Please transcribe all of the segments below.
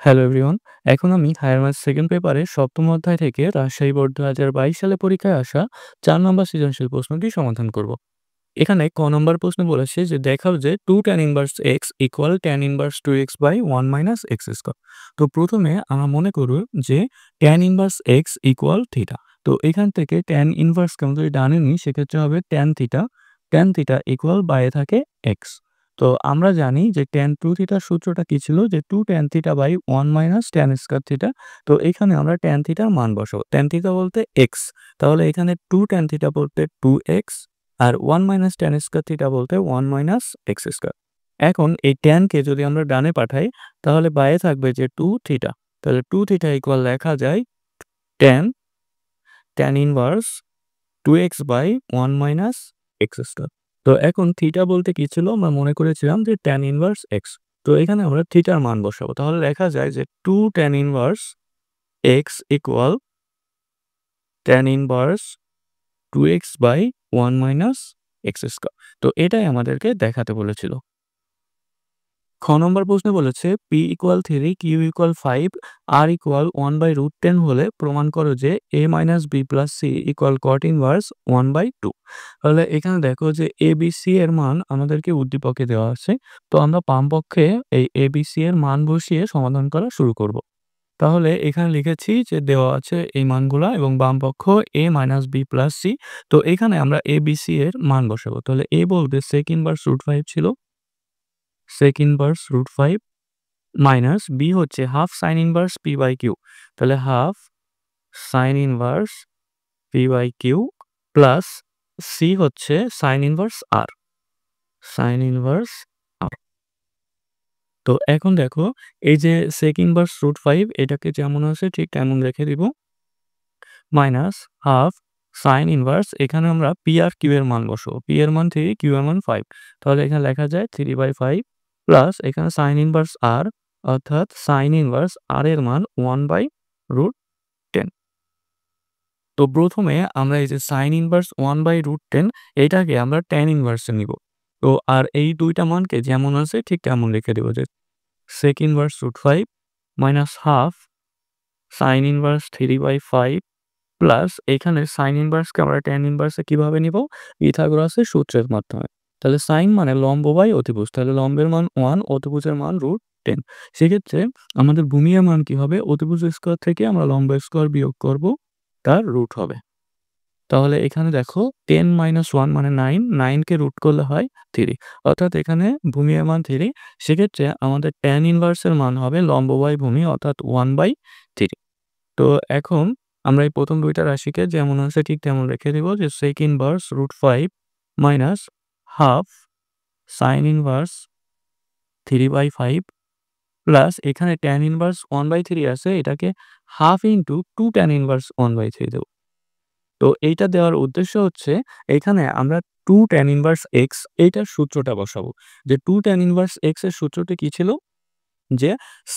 Hello everyone. এখন আমি higher maths second পেপারে সপ্তম অধ্যায় থেকে রাজশাহী বোর্ড ২০২২ সালে পরীক্ষায় আসা ৪ নম্বর সৃজনশীল প্রশ্নটি সমাধান করব। এখানে ক নম্বর প্রশ্নে বলেছে যে দেখাও যে 2 tan inverse x equal tan inverse 2x by 1 minus x square. তো প্রথমে আমরা মনে করব যে tan inverse x equal theta. তো এখান থেকে tan ইনভার্সকে আমরা যদি ডানে নিই সেক্ষেত্রে হবে tan theta. tan theta equal বাইরে থাকে x। তো আমরা জানি যে tan 2 থিটার সূত্রটা কি ছিল যে 2 tan theta by 1 minus tan square theta. তো এখানে আমরা tan থিটার মান বসাবো। tan থিটা বলতে x। তাহলে এখানে 2 tan থিটা বলতে 2x আর 1 মাইনাস tan স্কয়ার থিটা বলতে 1 মাইনাস x স্কয়ার। এখন এই tan কে যদি আমরা ডানে পাঠাই তাহলে বাইরে থাকবে যে 2 থিটা। তাহলে 2 থিটা ইকুয়াল লেখা যায় tan tan inverse 2x by 1 minus x square. তো এখন থিটা বলতে কি ছিল? আমরা মনে করেছিলাম যে tan ইনভার্স x। তো এখানে আমরা থিটার মান বসাবো। তাহলে লেখা যায় যে 2 tan inverse x equal tan inverse 2x by 1 minus x square. তো এটাই আমাদেরকে দেখাতে বলেছিল। খ নম্বর প্রশ্নে বলেছে p equal 3 q equal 5 r equal 1/√10 হলে প্রমাণ করো যে a minus b plus c equal cot inverse 1/2। তাহলে এখানে দেখো যে a b c এর মান আমাদেরকে উদ্দীপকে দেওয়া আছে। তো আমরা বাম পক্ষে এই a b c এর মান বসিয়ে সমাধান করা শুরু করব। তাহলে এখানে লিখেছি যে দেওয়া আছে এই মানগুলা এবং বাম পক্ষ a minus b plus c। তো এখানে আমরা a b c এর মান বসাবো। তাহলে a বলতে sec ইনভার্স √5 ছিল, sec ইনভার্স √5 মাইনাস b হচ্ছে half sine inverse p by Q. তাহলে half sine inverse p by Q plus c হচ্ছে sine inverse r, sine inverse r। তো এখন দেখো এই যে sec ইনভার্স √5 এটাকে যেমন আছে ঠিক তেমন রেখে দিব, মাইনাস হাফ সাইন ইনভার্স এখানে আমরা p আর q এর মান বসাবো। p এর মান 3, q এর মান 5। তাহলে এখানে লেখা যায় 3/5 প্লাস এখানে সাইন ইনভার্স r অর্থাৎ সাইন ইনভার্স r এর মান 1/√10। তো প্রথমে আমরা এই যে সাইন ইনভার্স 1/√10 এটাকে আমরা tan ইনভার্সে নিব। তো আর এই দুইটা মানকে যেমন আছে ঠিক তেমন রেখে দেব যে sec inverse √5 minus half sine inverse 3/5 plus এখানে সাইন ইনভার্সকে আমরা tan ইনভার্সে কিভাবে নিব? পিথাগোরাসের সূত্রের মাধ্যমে। তাহলে সাইন মানে লম্ব বাই অতিভুজ। তাহলে লম্বের মান 1, অতিভুজের মান √10। সেক্ষেত্রে আমাদের ভূমির মান কি হবে? অতিভুজ স্কয়ার থেকে আমরা লম্ব স্কয়ার বিয়োগ করব, তার রুট হবে। তাহলে এখানে দেখো 10 মাইনাস 1 মানে 9, 9 কে রুট করলে হয় 3। অর্থাৎ এখানে ভূমির মান 3। সেক্ষেত্রে আমাদের tan ইনভার্সের মান হবে লম্ব বাই ভূমি অর্থাৎ 1/3। তো এখন আমরা এই প্রথম দুইটা রাশিকে যেমন আছে ঠিক তেমন রেখে দিব যে sec inverse √5 minus half sine inverse 3/5 plus এখানে tan ইনভার্স 1/3 আছে, এটাকে হাফ ইনটু 2 tan ইনভার্স 1/3 দেব। তো এইটা দেওয়ার উদ্দেশ্য হচ্ছে এখানে আমরা 2 tan ইনভার্স x এইটার সূত্রটা বসাবো। যে 2 tan ইনভার্স x এর সূত্রটি কি ছিল? যে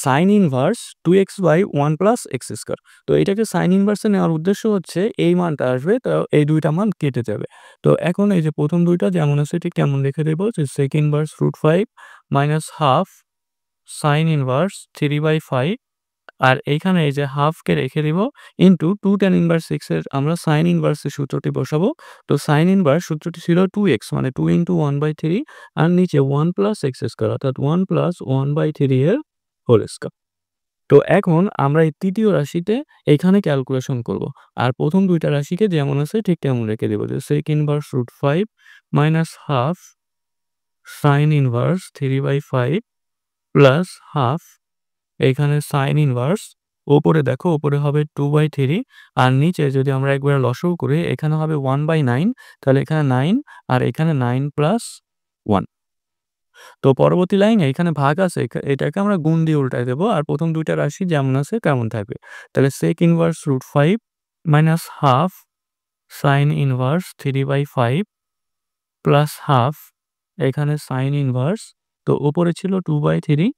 sine inverse 2x by 1 plus x square. তো এটাকে সাইন ইনভার্সে নেওয়ার উদ্দেশ্য হচ্ছে এই মানটা আসবে, তো এই দুইটা মান কেটে যাবে। তো এখন এই যে প্রথম দুইটা যেমন আছে ঠিক তেমন লিখে দেব যে sec inverse √5 minus half sine inverse 3/5 আর এইখানে এই যে হাফকে রেখে দিব ইনটু 2 tan ইনভার্স x এর আমরা সাইন ইনভার্সের সূত্রটি বসাবো। তো সাইন ইনভার্স সূত্রটি ছিল 2x মানে 2 ইনটু 1/3 আর নিচে 1 প্লাস x স্কয়ার অর্থাৎ 1 প্লাস 1/3 এর হোল স্কয়ার। তো এখন আমরা এই তৃতীয় রাশিতে এখানে ক্যালকুলেশন করব। আর প্রথম দুইটা রাশিকে যেমন আছে ঠিক তেমন রেখে দেব যে sec inverse √5 minus half sine inverse 3/5 plus half এখানে সাইন ইনভার্স উপরে দেখো উপরে হবে 2/3 আর নিচে যদি আমরা একবার লসাগু করি এখানে হবে 1/9। তাহলে এখানে 9 আর এখানে 9 প্লাস 1। তো পরবর্তী লাইনে এখানে ভাগ আছে এটাকে আমরা গুণ দিয়ে উল্টায় দেব আর প্রথম দুইটা রাশি যেমন আছে তেমন থাকবে। তাহলে sec inverse √5 minus half sine inverse 3/5 plus half এখানে সাইন ইনভার্স তো উপরে ছিল 2/3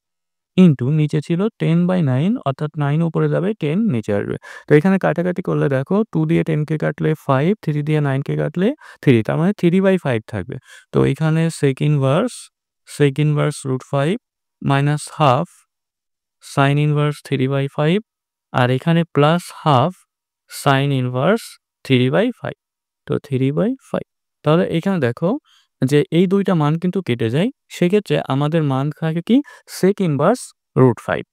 ইনটু নিচে ছিল 10/9 অর্থাৎ 9 উপরে যাবে 10 নিচে আসবে। তো এখানে কাটাকাটি করলে দেখো 2 দিয়ে 10 কে কাটলে 5, 3 দিয়ে 9 কে কাটলে 3, তার মানে 3/5 থাকবে। তো এখানে sec inverse √5 minus half sine inverse 3/5 আর এখানে প্লাস হাফ সাইন ইনভার্স 3/5। তো 3/5 তাহলে এখানে দেখো যে এই ২ টা মান কিন্তু কেটে যায়। সেক্ষেত্রে আমাদের মান থাকে কি sec ইনভার্স √5।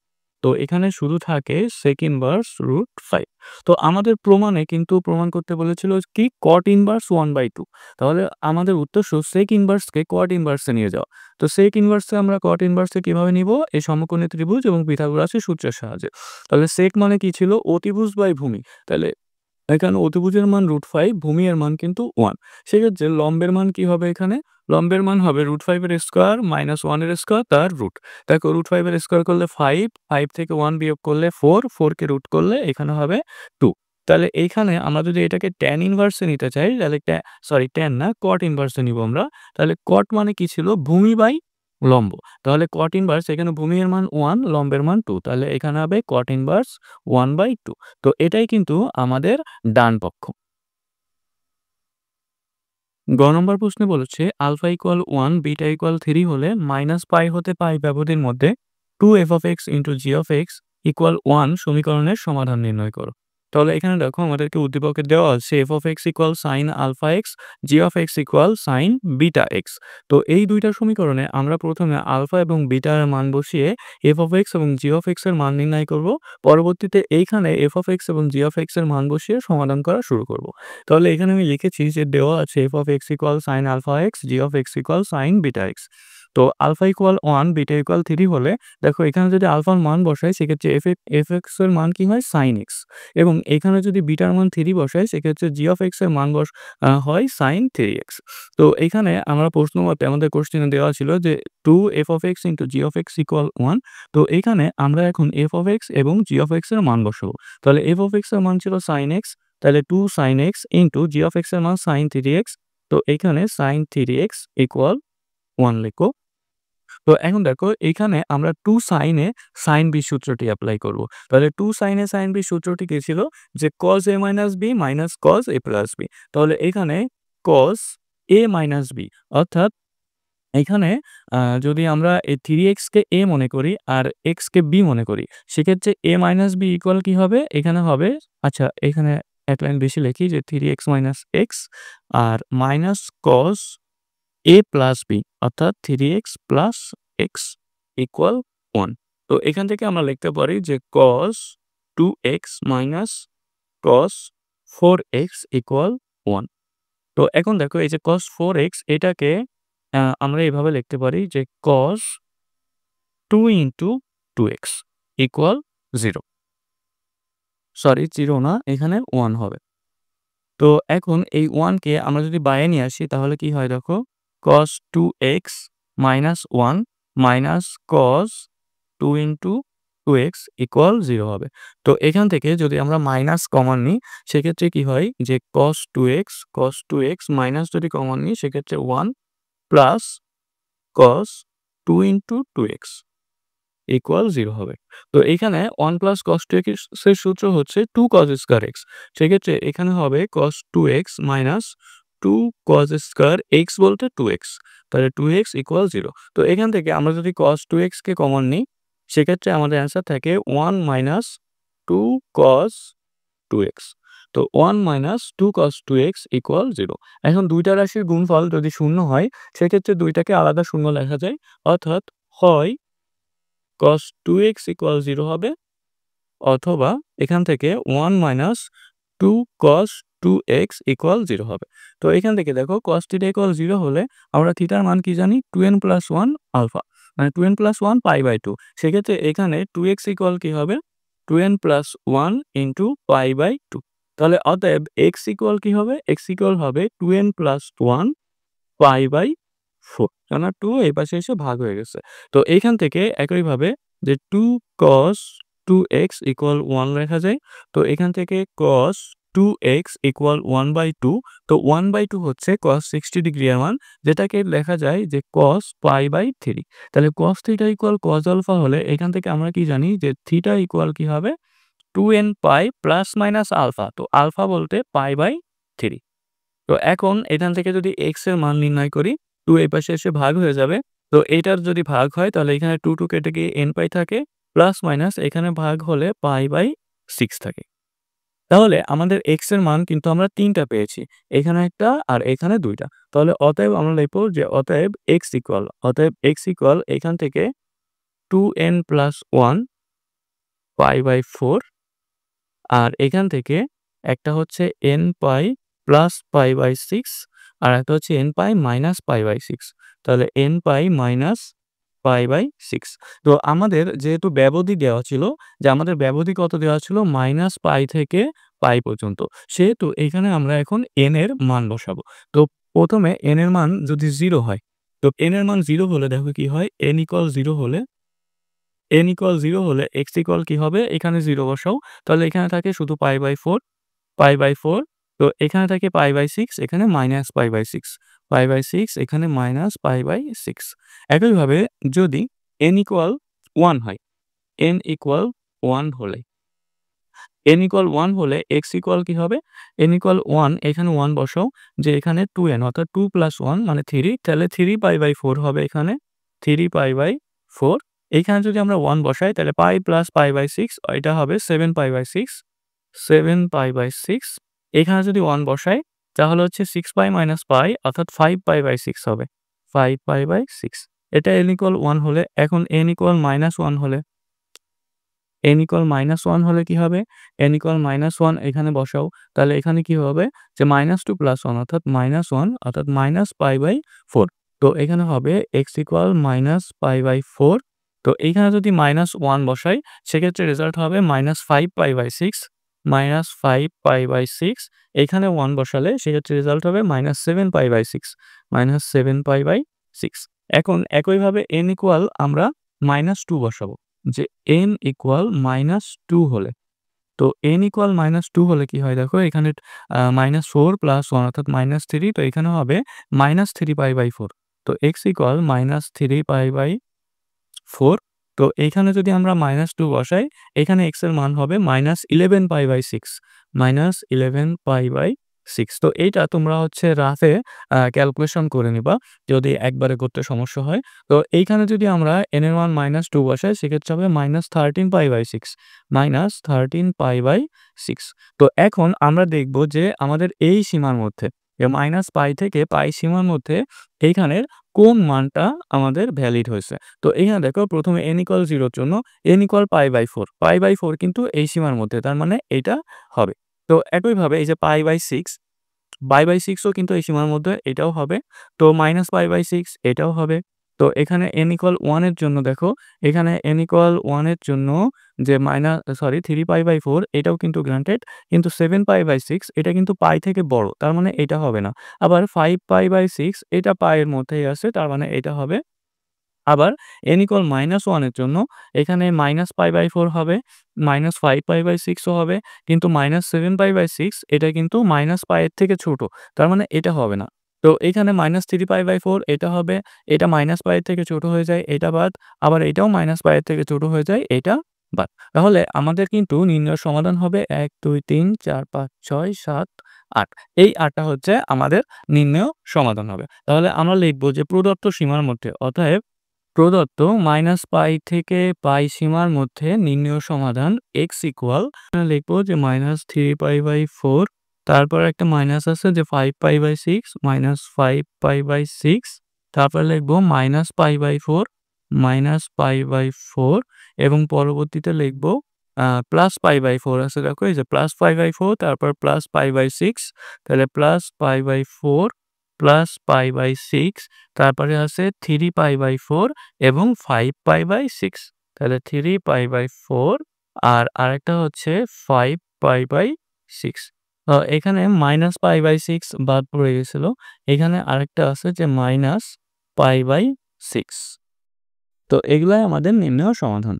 তো এখানে শুধু থাকে sec ইনভার্স √5। তো আমাদের প্রমাণে কিন্তু প্রমাণ করতে বলেছিল কি cot ইনভার্স 1/2। তাহলে আমাদের উদ্দেশ্য sec ইনভার্সকে cot ইনভার্সে নিয়ে যাওয়া। তো sec ইনভার্সকে আমরা cot ইনভার্সে কিভাবে নিব? এই সমকোণী ত্রিভুজ এবং পিথাগোরাসের সূত্রের সাহায্যে। তাহলে sec মানে কি ছিল? অতিভুজ বাই ভূমি। তাহলে এখানে অতিভুজের মান √5, ভূমি এর মান কিন্তু 1। সেক্ষেত্রে লম্বের মান কি হবে এখানে? লম্বের মান হবে √5 এর স্কয়ার মাইনাস 1 এর স্কয়ার তার রুট। দেখো √5 এর স্কয়ার করলে 5, 5 থেকে 1 বিয়োগ করলে 4, 4 কে রুট করলে এখানে হবে 2। তাহলে এইখানে আমরা যদি এটাকে tan ইনভার্স এ নিতে চাই তাহলে tan না cot ইনভার্স এ নিব আমরা। তাহলে cot মানে কি ছিল? ভূমি বাই লম্ব। তাহলে cot ইনভার্স এখানে ভূমি এর মান 1, লম্বের মান 2। তাহলে এখানে হবে cot ইনভার্স 1/2। তো এটাই কিন্তু আমাদের ডান পক্ষ। গ নম্বর প্রশ্নে বলেছে আলফা ইকুয়াল 1 বিটা ইকুয়াল 3 হলে -π হতে π ব্যবধির মধ্যে 2f(x) * g(x) ইকুয়াল 1 সমীকরণের সমাধান নির্ণয় করো। তাহলে এখানে দেখো আমাদেরকে উদ্দীপকে দেওয়া আছে f(x) equal sin alpha x, g(x) equal sin beta x। তো এই দুইটা সমীকরণে আমরা প্রথমে আলফা এবং বিটার মান বসিয়ে f(x) এবং g(x) এর মান নির্ণয় করব। পরবর্তীতে এইখানে f(x) এবং g(x) এর মান বসিয়ে সমাধান করা শুরু করব। তাহলে এখানে আমি লিখেছি যে দেওয়া আছে f(x) equal sin alpha x, g(x) equal sin beta x। তো আলফা ইকুয়াল 1 বিটা ইকুয়াল 3 হলে দেখো এখানে যদি আলফার মান বসাই সেক্ষেত্রে f(x) এর মান কি হয় sin x এবং এখানে যদি বিটার মান 3 বসাই সেক্ষেত্রে g(x) এর মান হয় sin 3x। তো এখানে আমরা প্রশ্ন মতে আমাদের কোশ্চেনে দেওয়া ছিল যে 2f(x) * g(x) ইকুয়াল 1। তো এখানে আমরা এখন f(x) এবং g(x) এর মান বসাবো। তাহলে f(x) এর মান ছিল sin x, তাহলে 2 sin x g(x) এর মান sin 3x। তো এখানে sin 3x ইকুয়াল 1 লিখো। তো এখন দেখো এখানে আমরা 2 sin এ sin b সূত্রটি এপ্লাই করব। তাহলে 2 sin এ sin b সূত্রটি কি ছিল? যে cos a - b minus cos a + b। তাহলে এখানে cos a - b অর্থাৎ এখানে যদি আমরা এই 3x কে a মনে করি আর x কে b মনে করি, সেক্ষেত্রে a - b ইকুয়াল কি হবে? এখানে হবে আচ্ছা এখানে এক লাইন বেশি লিখি যে 3x - x আর মাইনাস cos a + b অর্থাৎ 3x + x ইকুয়াল 1। তো এখান থেকে আমরা লিখতে পারি যে cos 2x - cos 4x equal 1। তো এখন দেখো এই যে cos 4x এটাকে আমরা এভাবে লিখতে পারি যে cos 2 * 2x ইকুয়াল 0। সরি 0 না, এখানে 1 হবে। তো এখন এই 1 কে আমরা যদি বাইরে নিয়ে আসি তাহলে কি হয় দেখো cos 2x - 1 minus cos 2 * 2x equal 0 হবে। তো এখান থেকে যদি আমরা মাইনাস কমন নিই সেক্ষেত্রে কি হয় যে cos 2x মাইনাস যদি কমন নিই সেক্ষেত্রে 1 প্লাস cos 2 * 2x ইকুয়াল 0 হবে। তো এখানে 1 প্লাস cos 2x এর সূত্র হচ্ছে 2 cos স্কয়ার x। সেক্ষেত্রে এখানে হবে cos 2x minus 2 cos square x বলতে 2x। তাহলে 2x ইকুয়াল 0। তো এখান থেকে আমরা যদি cos 2x কে কমন নিই সেক্ষেত্রে আমাদের অ্যান্সার থাকে 1 মাইনাস 2 cos 2x। তো 1 মাইনাস 2 cos 2x ইকুয়াল 0। এখন দুইটা রাশির গুণফল যদি শূন্য হয় সেক্ষেত্রে দুইটাকে আলাদা শূন্য লেখা যায়। অর্থাৎ হয় cos 2x ইকুয়াল 0 হবে অথবা এখান থেকে 1 মাইনাস 2 cos 2x ইকুয়াল 0 হবে। তো এখান থেকে দেখো cos θ ইকুয়াল 0 হলে আমরা থিটার মান কি জানি 2n + 1 আলফা মানে 2n + 1 π/2। সেক্ষেত্রে এখানে 2x ইকুয়াল কি হবে 2n + 1 π/2। তাহলে অতএব x ইকুয়াল কি হবে? x ইকুয়াল হবে 2n + 1 π/4 কেননা 2 এই পাশে এসে ভাগ হয়ে গেছে। তো এইখান থেকে একইভাবে যে 2 cos 2x ইকুয়াল 1 লেখা যায়। তো এখান থেকে cos 2x ইকুয়াল 1/2। তো 1/2 হচ্ছে cos 60 ডিগ্রি এর মান, যেটাকে লেখা যায় যে cos π/3। তাহলে cos θ ইকুয়াল cos আলফা হলে এখান থেকে আমরা কি জানি যে θ ইকুয়াল কি হবে 2n π ± আলফা। তো আলফা বলতে π/3। তো এখন এখান থেকে যদি x এর মান নির্ণয় করি 2 এই পাশে এসে ভাগ হয়ে যাবে। তো এটার যদি ভাগ হয় তাহলে এখানে 2 কেটে গিয়ে n π থাকে প্লাস মাইনাস এখানে ভাগ হলে পাই/6 থাকে। তাহলে আমাদের x এর মান কিন্তু আমরা ৩ টা পেয়েছি। এখানে একটা আর এখানে ২ টা। তাহলে অতএব আমরা লিখব যে অতএব x ইকুয়াল এখান থেকে 2n + 1 π/4 আর এখান থেকে একটা হচ্ছে nπ প্লাস π/6 আর একটা হচ্ছে nπ মাইনাস π/6। তাহলে nπ মাইনাস π/6। তো আমাদের যেহেতু ব্যবধি দেওয়া ছিল যে আমাদের ব্যবধি কত দেওয়া ছিল -π থেকে π পর্যন্ত। সেহেতু এখানে আমরা এখন n এর মান বসাবো। তো প্রথমে n এর মান যদি 0 হয়, তো n এর মান 0 হলে দেখো কি হয় n = 0 হলে x কি হবে? এখানে 0 বসাও। তাহলে এখানে থাকে শুধু π/4 তো এখানে থাকে π/6 এখানে -π/6 π/6 এখানে -π/6। একইভাবে যদি n = 1 হয়, n = 1 হলে x কি হবে? n = 1 এখানে 1 বসাও যে এখানে 2n অর্থাৎ 2 + 1 মানে 3 তাহলে 3π/4 হবে এখানে 3π/4 এখানে যদি আমরা 1 বসাই তাহলে π + π/6 এটা হবে 7π/6 7π/6 এখানে যদি 1 বসাই তাহলে হচ্ছে 6π - π অর্থাৎ 5π/6 হবে 5π/6 এটা n = 1 হলে। এখন n = -1 হলে n = -1 হলে কি হবে? n = -1 এখানে বসাও। তাহলে এখানে কি হবে? যে -2 + 1 অর্থাৎ -1 অর্থাৎ -π/4 তো এখানে হবে x = -π/4 তো এইখানে যদি -1 বসাই সেক্ষেত্রে রেজাল্ট হবে -5π/6 -5π/6 এখানে 1 বসালে সেক্ষেত্রে রেজাল্ট হবে -7π/6 -7π/6 এখন একইভাবে n = আমরা -2 বসাবো। যে n = -2 হলে তো n = -2 হলে কি হয় দেখো এখানে -4 + 1 অর্থাৎ -3 তো এখানে হবে -3π/4 তো x = -3π/4 তো এইখানে যদি আমরা -2 বসাই এখানে x এর মান হবে -11π/6 -11π/6 তো এইটা তোমরা হচ্ছে রাফে ক্যালকুলেশন করে নিবা যদি একবারে করতে সমস্যা হয়। তো এইখানে যদি আমরা n এর মান -2 বসাই সেক্ষেত্রে হবে -13π/6 -13π/6 তো এখন আমরা দেখব যে আমাদের এই সীমার মধ্যে -π থেকে π সীমার মধ্যে এইখানের কোন মানটা আমাদের ভ্যালিড হয়েছে। তো এখানে দেখো প্রথমে n = 0 এর জন্য n = π/4 π/4 কিন্তু এই সীমার মধ্যে তার মানে এইটা হবে। তো একইভাবে এই যে π/6 ও কিন্তু এই সীমার মধ্যে এটাও হবে। তো -π/6 এটাও হবে। তো এখানে n = 1 এর জন্য দেখো এখানে n = 1 এর জন্য যে 3π/4 এটাও কিন্তু গ্রান্টেড কিন্তু 7π/6 এটা কিন্তু π থেকে বড় তার মানে এটা হবে না। আবার 5π/6 এটা π এর মধ্যেই আছে তার মানে এটা হবে। আবার n = -1 এর জন্য এখানে -π/4 হবে, -5π/6 ও হবে কিন্তু -7π/6 এটা কিন্তু -π এর থেকে ছোট। তার মানে এটা হবে না। তো এখানে -3π/4 এটা হবে, এটা -π এর থেকে ছোট হয়ে যায়, এটা বাদ। আবার এটাও -π এর থেকে ছোট হয়ে যায়, এটা বাদ। তাহলে আমাদের কিন্তু নির্ণয়ের সমাধান হবে ১, ২, ৩, ৪, ৫, ৬, ৭, ৮ এই ৮ টা হচ্ছে আমাদের নির্ণেয় সমাধান হবে। তাহলে আমরা লিখব যে প্রদত্ত সীমার মধ্যে অতএব প্রদত্ত -π থেকে π সীমার মধ্যে নির্ণেয় সমাধান x ইকুয়াল লিখব যে -3π/4 তারপর একটা মাইনাস আছে যে 5π/6 -5π/6 তারপর লিখব -π/4 -π/4 এবং পরবর্তীতে লিখব +π/4 আছে দেখো এই যে +π/4 তারপর +π/6 তাহলে +π/4 +π/6 তারপরে আছে 3π/4 এবং 5π/6 তাহলে 3π/4 আর আরেকটা হচ্ছে 5π/6 এখানে -π/6 বাদ পড়ে গেছিল। এখানে আরেকটা আছে যে -π/6 তো এগুলাই আমাদের নির্ণেয় সমাধান।